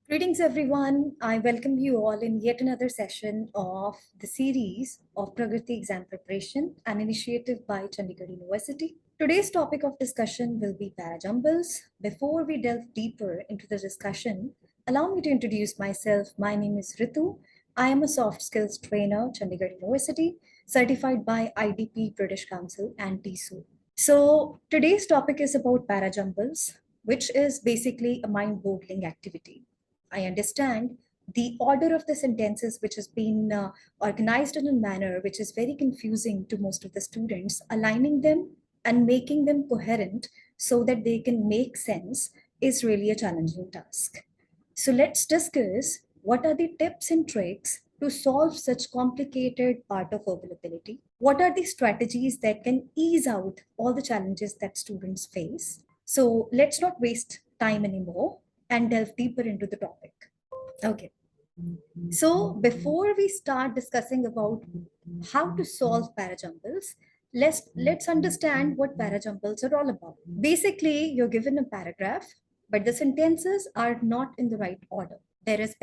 Greetings, everyone. I welcome you all in yet another session of the series of PRAGATII exam preparation, an initiative by Chandigarh University. Today's topic of discussion will be Parajumbles. Before we delve deeper into the discussion, allow me to introduce myself. My name is Ritu. I am a soft skills trainer, Chandigarh University, certified by IDP, British Council, and TSU. So today's topic is about Parajumbles, which is basically a mind-boggling activity. I understand the order of the sentences, which has been organized in a manner which is very confusing to most of the students, aligning them and making them coherent so that they can make sense is really a challenging task. So let's discuss what are the tips and tricks to solve such complicated part of verbal ability. What are the strategies that can ease out all the challenges that students face? So let's not waste time anymore and delve deeper into the topic. Okay. So before we start discussing about how to solve parajumbles, let's understand what parajumbles are all about. Basically, you're given a paragraph, but the sentences are not in the right order. There has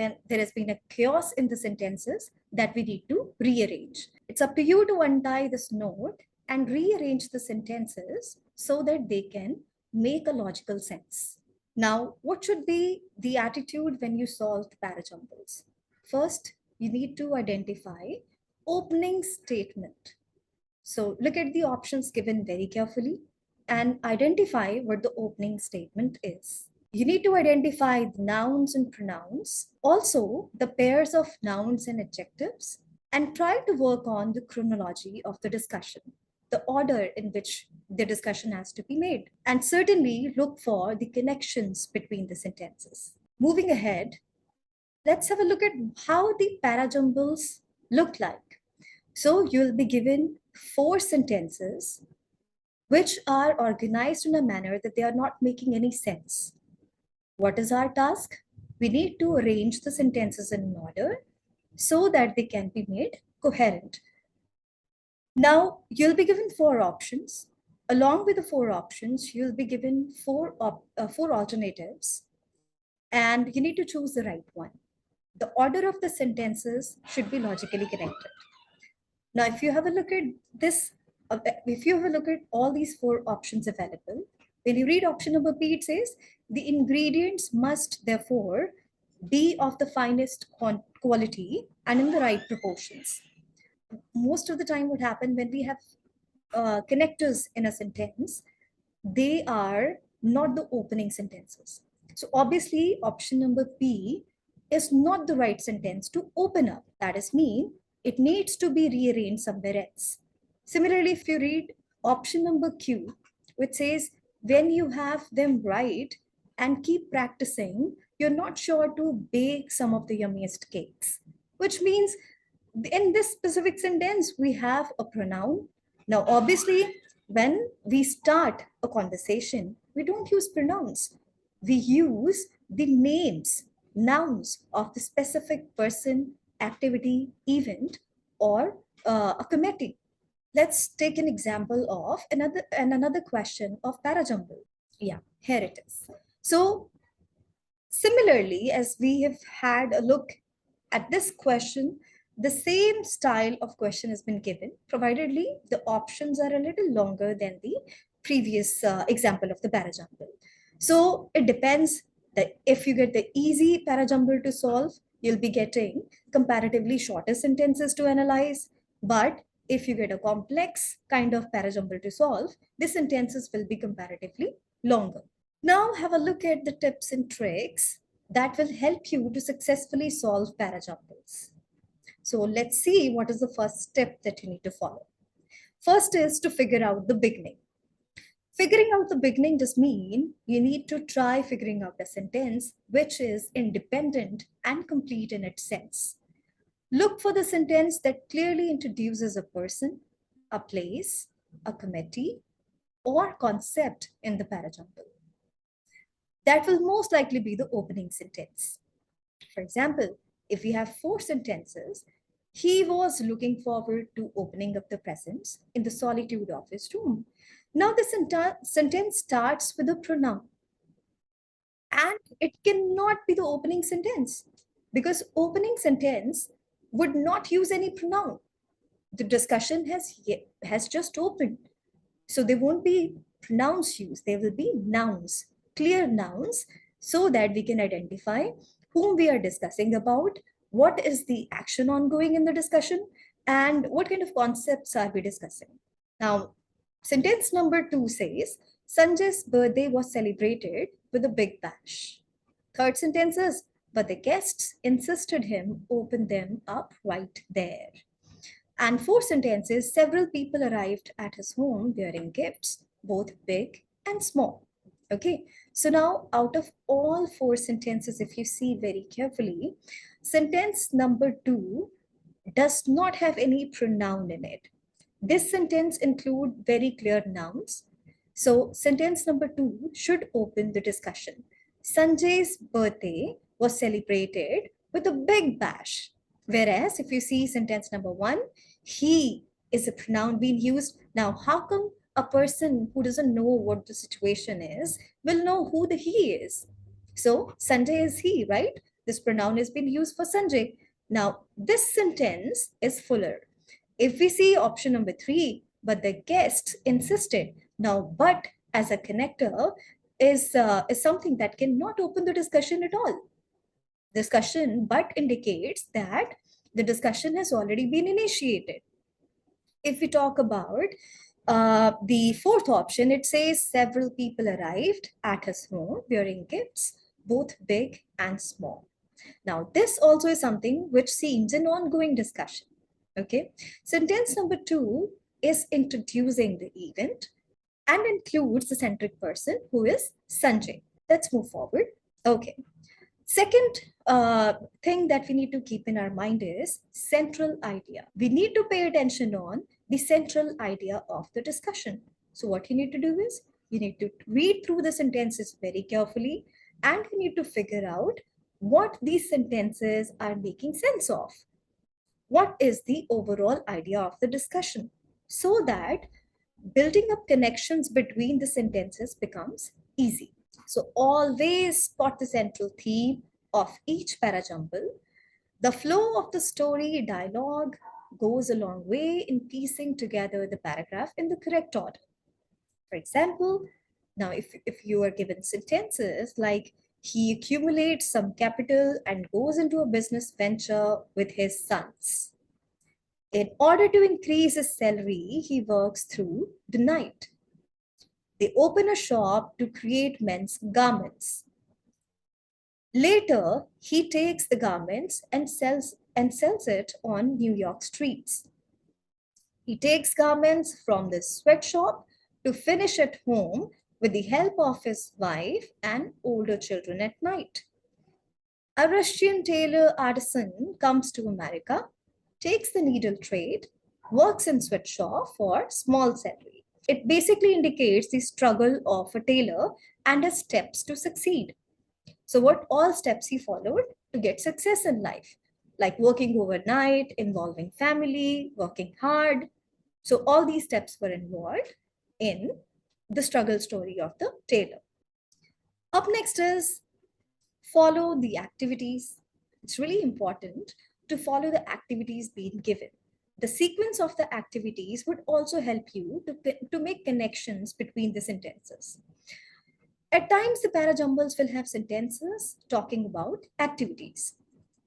been a chaos in the sentences that we need to rearrange. It's up to you to untie this knot and rearrange the sentences so that they can make a logical sense. Now, what should be the attitude when you solve parajumbles? First, you need to identify opening statement. So look at the options given very carefully and identify what the opening statement is. You need to identify the nouns and pronouns, also the pairs of nouns and adjectives, and try to work on the chronology of the discussion, the order in which the discussion has to be made, and certainly look for the connections between the sentences. Moving ahead, let's have a look at how the parajumbles look like. So you'll be given 4 sentences which are organized in a manner that they are not making any sense. What is our task? We need to arrange the sentences in order so that they can be made coherent. Now, you'll be given 4 options. Along with the 4 options, you'll be given 4 alternatives, and you need to choose the right one. The order of the sentences should be logically connected. Now, if you have a look at this, if you have a look at all these 4 options available, when you read option number B, it says the ingredients must therefore be of the finest quality and in the right proportions. Most of the time, what happens when we have connectors in a sentence, they are not the opening sentences. So obviously, option number B is not the right sentence to open up. That is mean it needs to be rearranged somewhere else. Similarly, if you read option number Q, which says when you have them right and keep practicing, you're not sure to bake some of the yummiest cakes, which means in this specific sentence, we have a pronoun. Now, obviously, when we start a conversation, we don't use pronouns. We use the names, nouns of the specific person, activity, event, or a committee. Let's take an example of another question of parajumble. Yeah, here it is. So similarly, as we have had a look at this question, the same style of question has been given, providedly the options are a little longer than the previous example of the parajumble. So it depends that if you get the easy parajumble to solve, you'll be getting comparatively shorter sentences to analyze. But if you get a complex kind of parajumble to solve, the sentences will be comparatively longer. Now have a look at the tips and tricks that will help you to successfully solve parajumbles. So let's see what is the first step that you need to follow. First is to figure out the beginning. Figuring out the beginning does mean you need to try figuring out a sentence which is independent and complete in its sense. Look for the sentence that clearly introduces a person, a place, a committee, or concept in the parajumble. That will most likely be the opening sentence. For example, if we have 4 sentences, he was looking forward to opening up the presents in the solitude of his room. Now the sentence starts with a pronoun. And it cannot be the opening sentence, because opening sentence would not use any pronoun. The discussion has just opened. So there won't be pronouns used, there will be nouns, clear nouns, so that we can identify whom we are discussing about, what is the action ongoing in the discussion, and what kind of concepts are we discussing. Now, sentence number 2 says, Sanjay's birthday was celebrated with a big bash. Third sentence is, but the guests insisted him open them up right there. And fourth sentence is, several people arrived at his home bearing gifts, both big and small. Okay, so now out of all four sentences, if you see very carefully, sentence number 2 does not have any pronoun in it. This sentence includes very clear nouns. So sentence number 2 should open the discussion. Sanjay's birthday was celebrated with a big bash. Whereas if you see sentence number 1, he is a pronoun being used. Now, how come a person who doesn't know what the situation is will know who the he is? So Sanjay is he, right? This pronoun is being used for Sanjay. Now, this sentence is fuller. If we see option number 3, but the guests insisted. Now, but as a connector is something that cannot open the discussion at all. Discussion, but indicates that the discussion has already been initiated. If we talk about the fourth option, it says several people arrived at his home bearing gifts, both big and small. Now, this also is something which seems an ongoing discussion. Okay. Sentence number 2 is introducing the event and includes the centric person who is Sanjay. Let's move forward. Okay. Second thing that we need to keep in our mind is central idea. We need to pay attention on the central idea of the discussion. So what you need to do is you need to read through the sentences very carefully, and you need to figure out what these sentences are making sense of. What is the overall idea of the discussion, so that building up connections between the sentences becomes easy. So always spot the central theme of each parajumble. The flow of the story dialogue goes a long way in piecing together the paragraph in the correct order. For example, now if you are given sentences like, he accumulates some capital and goes into a business venture with his sons. In order to increase his salary, he works through the night. They open a shop to create men's garments. Later, he takes the garments and sells it on New York streets. He takes garments from the sweatshop to finish at home with the help of his wife and older children at night. A Russian tailor artisan comes to America, takes the needle trade, works in sweatshop for small salary. It basically indicates the struggle of a tailor and his steps to succeed. So what all steps he followed to get success in life, like working overnight, involving family, working hard. So all these steps were involved in the struggle story of the tailor. Up next is follow the activities. It's really important to follow the activities being given. The sequence of the activities would also help you to make connections between the sentences. At times, the parajumbles will have sentences talking about activities.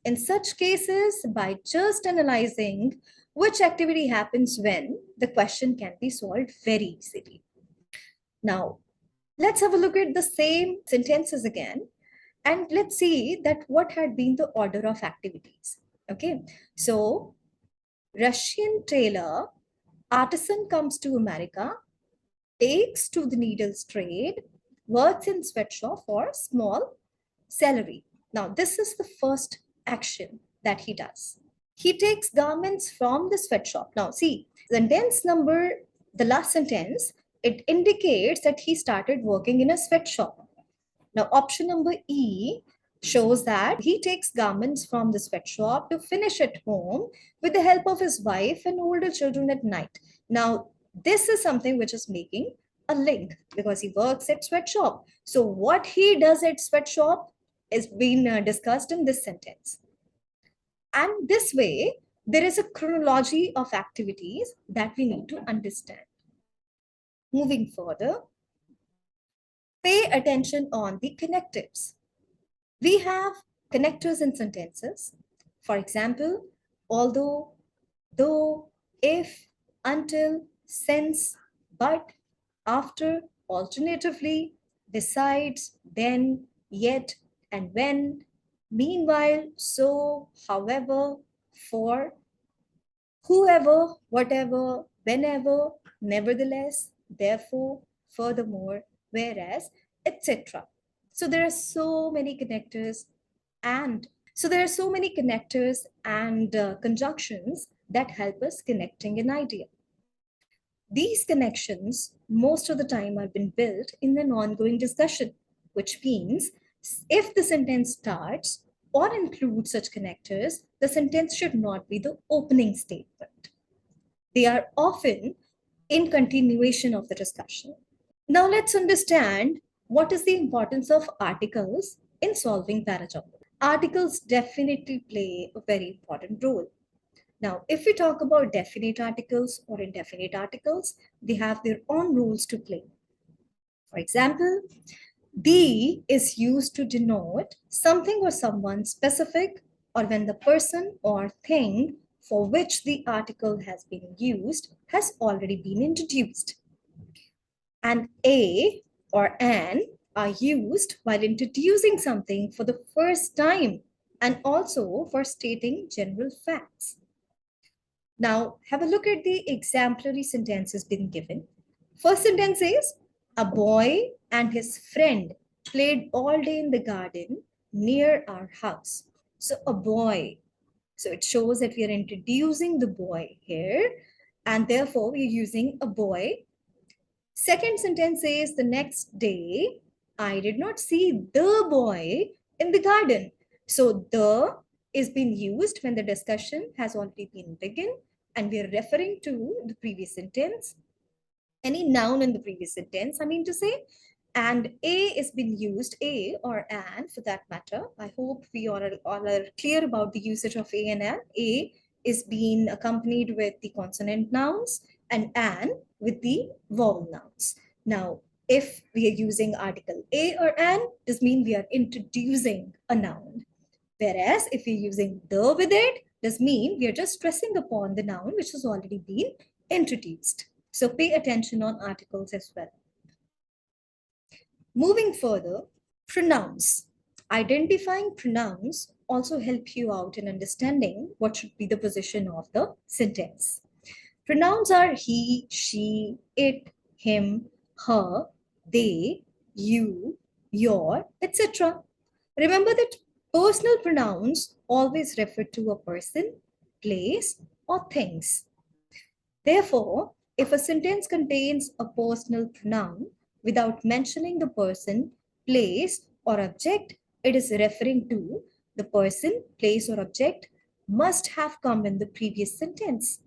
In such cases, by just analyzing which activity happens when, the question can be solved very easily. Now, let's have a look at the same sentences again, and let's see that what had been the order of activities. Okay, so Russian tailor, artisan comes to America, takes to the needles trade, works in sweatshop for small salary. Now, this is the first action that he does. He takes garments from the sweatshop. Now, see, sentence number, the last sentence, it indicates that he started working in a sweatshop. Now, option number E shows that he takes garments from the sweatshop to finish at home with the help of his wife and older children at night. Now, this is something which is making a link because he works at sweatshop. So what he does at sweatshop is being discussed in this sentence. And this way, there is a chronology of activities that we need to understand. Moving further, pay attention on the connectives. We have connectors in sentences. For example, although, though, if, until, since, but, after, alternatively, besides, then, yet, and when, meanwhile, so, however, for, whoever, whatever, whenever, nevertheless, therefore, furthermore, whereas, etc. So there are so many connectors and conjunctions that help us connecting an idea. These connections, most of the time, are been built in an ongoing discussion, which means if the sentence starts or includes such connectors, the sentence should not be the opening statement. They are often in continuation of the discussion. Now let's understand what is the importance of articles in solving parajumbles. Articles definitely play a very important role. Now, if we talk about definite articles or indefinite articles, they have their own rules to play. For example, the is used to denote something or someone specific, or when the person or thing for which the article has been used has already been introduced. And a or an are used while introducing something for the first time and also for stating general facts. Now, have a look at the exemplary sentences being given. First sentence is, a boy and his friend played all day in the garden near our house. So a boy. So it shows that we are introducing the boy here, and therefore we're using a boy. Second sentence says, the next day, I did not see the boy in the garden. So the is being used when the discussion has already been begun and we are referring to the previous sentence, any noun in the previous sentence, I mean to say, and a is being used, a or an for that matter. I hope we all are clear about the usage of a and an. A is being accompanied with the consonant nouns and an with the vowel nouns. Now, if we are using article a or an, this means we are introducing a noun. Whereas if we're using the with it, this means we are just stressing upon the noun which has already been introduced. So pay attention on articles as well. Moving further, pronouns. Identifying pronouns also help you out in understanding what should be the position of the sentence. Pronouns are he, she, it, him, her, they, you, your, etc. Remember that personal pronouns always refer to a person, place, or things. Therefore, if a sentence contains a personal pronoun without mentioning the person, place, or object, it is referring to the person, place, or object must have come in the previous sentence.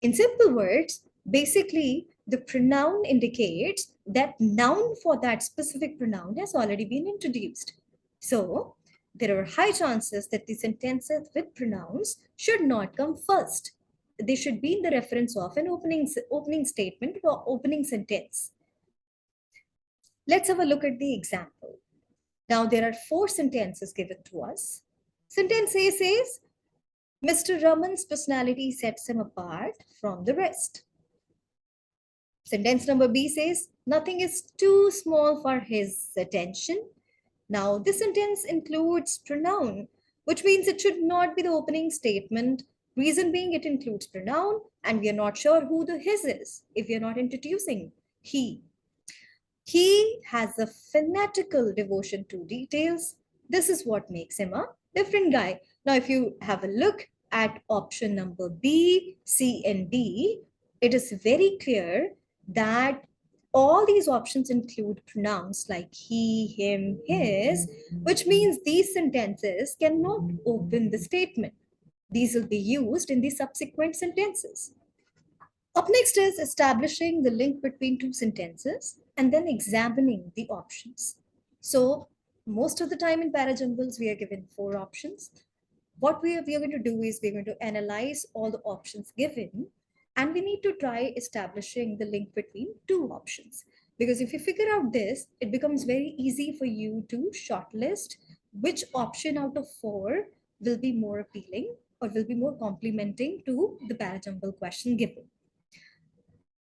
In simple words, basically, the pronoun indicates that noun for that specific pronoun has already been introduced. So, there are high chances that the sentences with pronouns should not come first. They should be in the reference of an opening statement or opening sentence. Let's have a look at the example. Now, there are 4 sentences given to us. Sentence A says, Mr. Raman's personality sets him apart from the rest. Sentence number B says, nothing is too small for his attention. Now, this sentence includes pronoun, which means it should not be the opening statement. Reason being, it includes pronoun, and we are not sure who the his is if we are not introducing he. He has a fanatical devotion to details. This is what makes him a different guy. Now, if you have a look at option number B, C, and D, it is very clear that all these options include pronouns like he, him, his, which means these sentences cannot open the statement. These will be used in the subsequent sentences. Up next is establishing the link between two sentences and then examining the options. So most of the time in Parajumbles, we are given 4 options. What we are going to do is we're going to analyze all the options given, and we need to try establishing the link between 2 options. Because if you figure out this, it becomes very easy for you to shortlist which option out of 4 will be more appealing or will be more complementing to the Parajumble question given.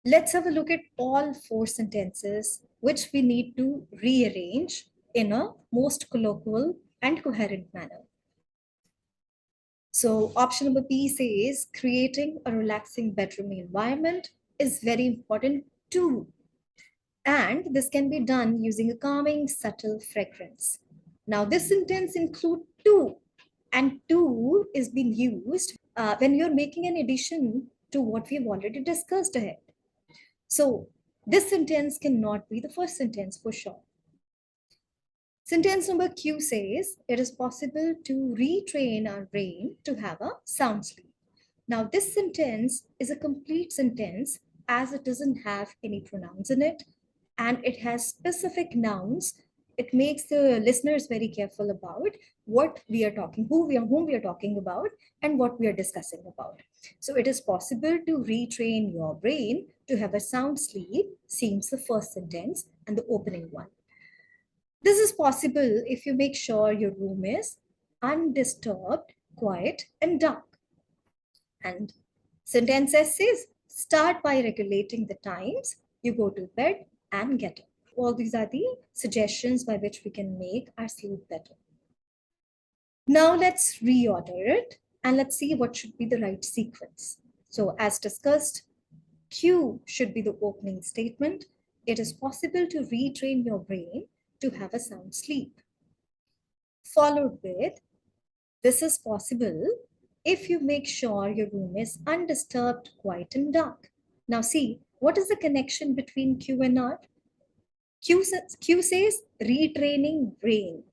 Let's have a look at all 4 sentences which we need to rearrange in a most colloquial and coherent manner. So option number B says creating a relaxing bedroom environment is very important too. And this can be done using a calming, subtle fragrance. Now this sentence includes to, and to is being used when you're making an addition to what we've already discussed ahead. So this sentence cannot be the first sentence for sure. Sentence number Q says, it is possible to retrain our brain to have a sound sleep. Now this sentence is a complete sentence as it doesn't have any pronouns in it and it has specific nouns. It makes the listeners very careful about what we are talking, whom we are talking about and what we are discussing about. So it is possible to retrain your brain to have a sound sleep seems the first sentence and the opening one. This is possible if you make sure your room is undisturbed, quiet, and dark. And sentence S says, start by regulating the times you go to bed and get up. All these are the suggestions by which we can make our sleep better. Now let's reorder it and let's see what should be the right sequence. So as discussed, Q should be the opening statement. It is possible to retrain your brain to have a sound sleep. Followed with, this is possible if you make sure your room is undisturbed, quiet, and dark. Now see, what is the connection between Q and R? Q says retraining brain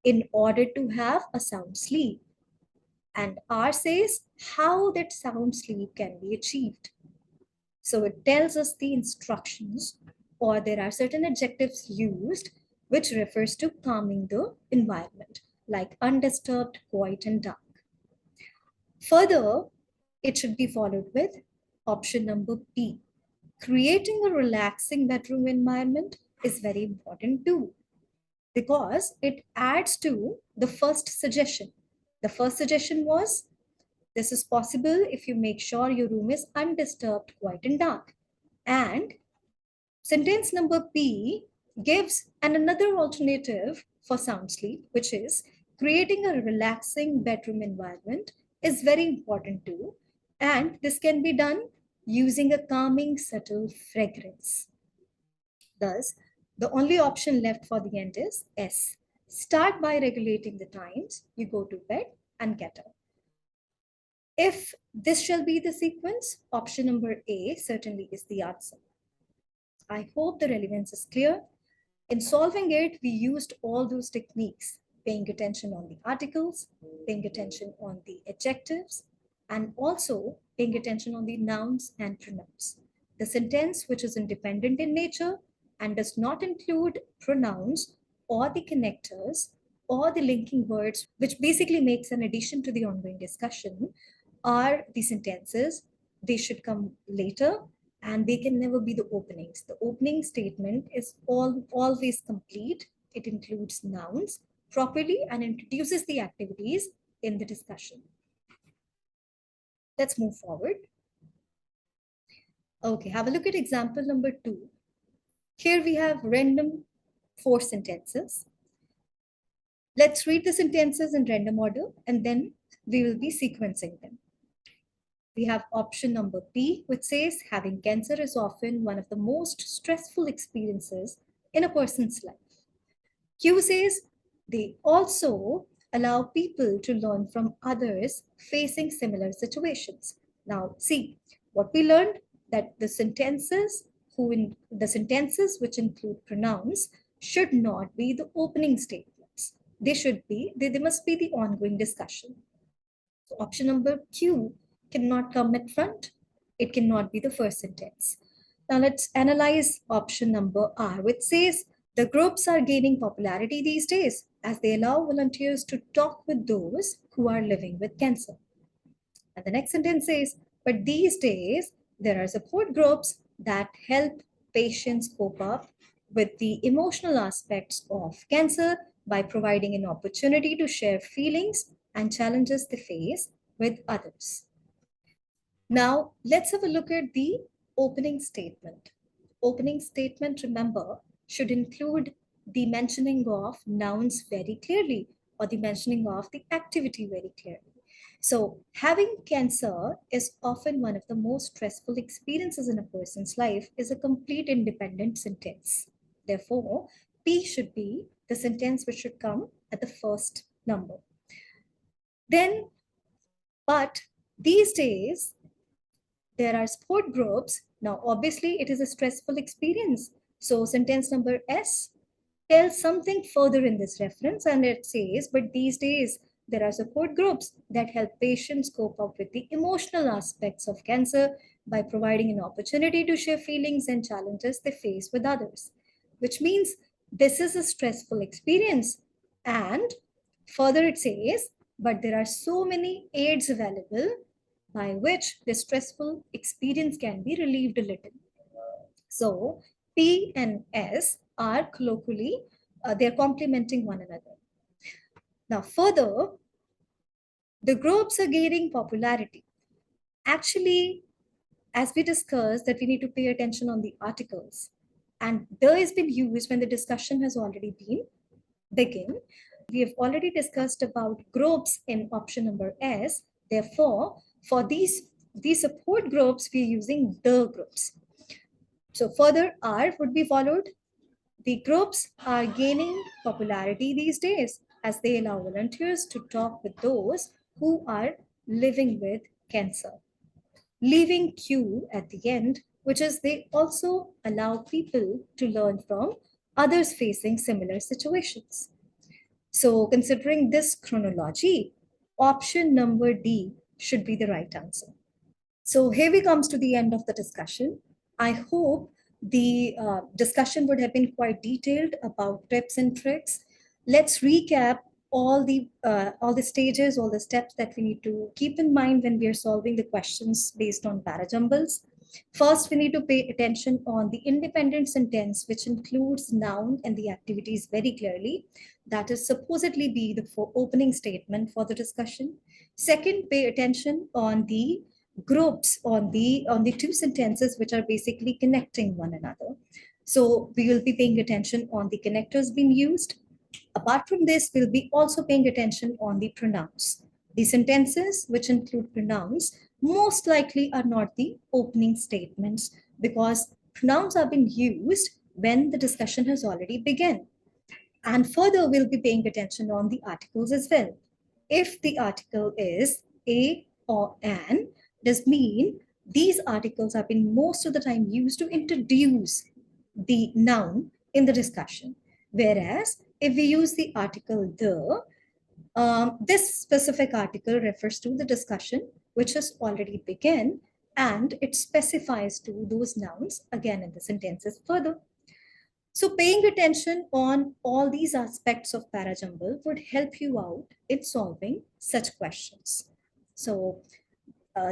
in order to have a sound sleep. And R says how that sound sleep can be achieved. So it tells us the instructions, or there are certain adjectives used which refers to calming the environment, like undisturbed, quiet, and dark. Further, it should be followed with option number B. Creating a relaxing bedroom environment is very important too, because it adds to the first suggestion. The first suggestion was, this is possible if you make sure your room is undisturbed, quiet, and dark. And sentence number B gives another alternative for sound sleep, which is creating a relaxing bedroom environment is very important too. And this can be done using a calming, subtle fragrance. Thus, the only option left for the end is S. Start by regulating the times you go to bed and get up. If this shall be the sequence, option number A certainly is the answer. I hope the relevance is clear. In solving it, we used all those techniques, paying attention on the articles, paying attention on the adjectives, and also paying attention on the nouns and pronouns. The sentence which is independent in nature and does not include pronouns or the connectors or the linking words, which basically makes an addition to the ongoing discussion, are the sentences. They should come later and they can never be the openings. The opening statement is always complete. It includes nouns properly and introduces the activities in the discussion. Let's move forward. Okay, have a look at example number 2. Here we have random 4 sentences. Let's read the sentences in random order and then we will be sequencing them. We have option number B, which says having cancer is often one of the most stressful experiences in a person's life. Q says they also allow people to learn from others facing similar situations. Now, see what we learned, that the sentences which include pronouns should not be the opening statements. They must be the ongoing discussion. So option number Q cannot come at front. It cannot be the first sentence. Now let's analyze option number R, which says the groups are gaining popularity these days as they allow volunteers to talk with those who are living with cancer. And the next sentence says, but these days there are support groups that help patients cope up with the emotional aspects of cancer by providing an opportunity to share feelings and challenges they face with others. Now, let's have a look at the opening statement. Opening statement, remember, should include the mentioning of nouns very clearly or the mentioning of the activity very clearly. So having cancer is often one of the most stressful experiences in a person's life is a complete independent sentence. Therefore, P should be the sentence which should come at the first number. Then, but these days, there are support groups. Now, obviously, it is a stressful experience. So sentence number S tells something further in this reference, and it says, but these days, there are support groups that help patients cope up with the emotional aspects of cancer by providing an opportunity to share feelings and challenges they face with others, which means this is a stressful experience. And further it says, but there are so many aids available by which the stressful experience can be relieved a little. So P and S are colloquially, they're complementing one another. Now further, the groups are gaining popularity. Actually, as we discussed that we need to pay attention on the articles, and there has been used when the discussion has already been begin. We have already discussed about groups in option number S. Therefore, for these support groups, we are using the groups. So further R would be followed. The groups are gaining popularity these days as they allow volunteers to talk with those who are living with cancer. Leaving Q at the end, which is they also allow people to learn from others facing similar situations. So considering this chronology, option number D should be the right answer. So here we comes to the end of the discussion. I hope the discussion would have been quite detailed about tips and tricks. Let's recap all the stages, all the steps that we need to keep in mind when we are solving the questions based on Parajumbles. First, we need to pay attention on the independent sentence, which includes noun and the activities very clearly. That is supposedly be the opening statement for the discussion. Second, pay attention on the groups on the two sentences which are basically connecting one another. So we will be paying attention on the connectors being used. Apart from this, we'll be also paying attention on the pronouns. The sentences which include pronouns most likely are not the opening statements because pronouns are being used when the discussion has already begun. And further, we'll be paying attention on the articles as well. If the article is a or an, does mean these articles have been most of the time used to introduce the noun in the discussion. Whereas if we use the article the, this specific article refers to the discussion which has already begun and it specifies to those nouns again in the sentences further. So paying attention on all these aspects of Parajumble would help you out in solving such questions. So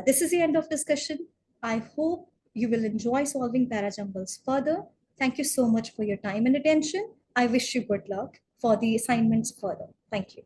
this is the end of discussion. I hope you will enjoy solving Parajumbles further. Thank you so much for your time and attention. I wish you good luck for the assignments further. Thank you.